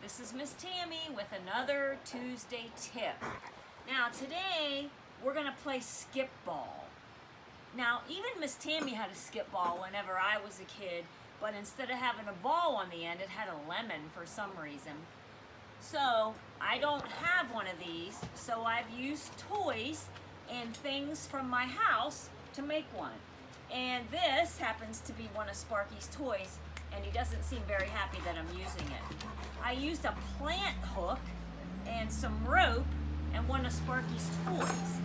This is Miss Tammy with another Tuesday tip. Now today we're going to play Skipball. Now even Miss Tammy had a Skipball whenever I was a kid, but instead of having a ball on the end, it had a lemon for some reason. So I don't have one of these, so I've used toys and things from my house to make one. And this happens to be one of Sparky's toys, and he doesn't seem very happy that I'm using it. I used a plant hook and some rope and one of Sparky's toys.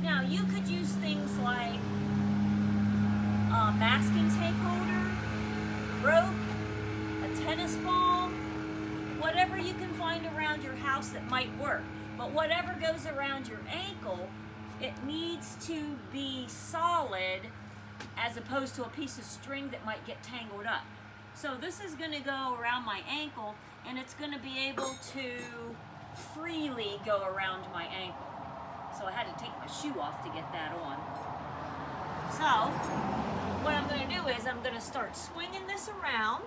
Now you could use things like a masking tape holder, rope, a tennis ball, whatever you can find around your house that might work. But whatever goes around your ankle, it needs to be solid as opposed to a piece of string that might get tangled up. So this is going to go around my ankle, and it's going to be able to freely go around my ankle. So I had to take my shoe off to get that on. So what I'm going to do is I'm going to start swinging this around,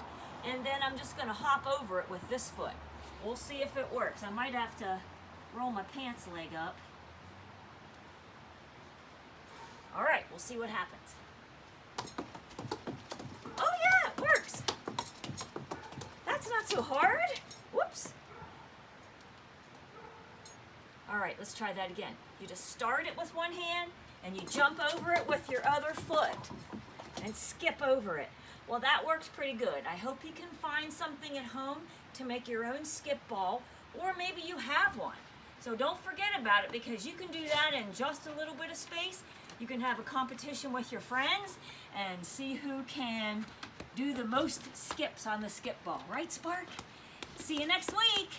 and then I'm just going to hop over it with this foot. We'll see if it works. I might have to roll my pants leg up. All right, we'll see what happens. Oh yeah, it works. That's not so hard. Whoops. All right, let's try that again. You just start it with one hand and you jump over it with your other foot and skip over it. Well, that works pretty good. I hope you can find something at home to make your own skip ball, or maybe you have one. So don't forget about it, because you can do that in just a little bit of space. You can have a competition with your friends and see who can do the most skips on the skip ball. Right, Spark? See you next week.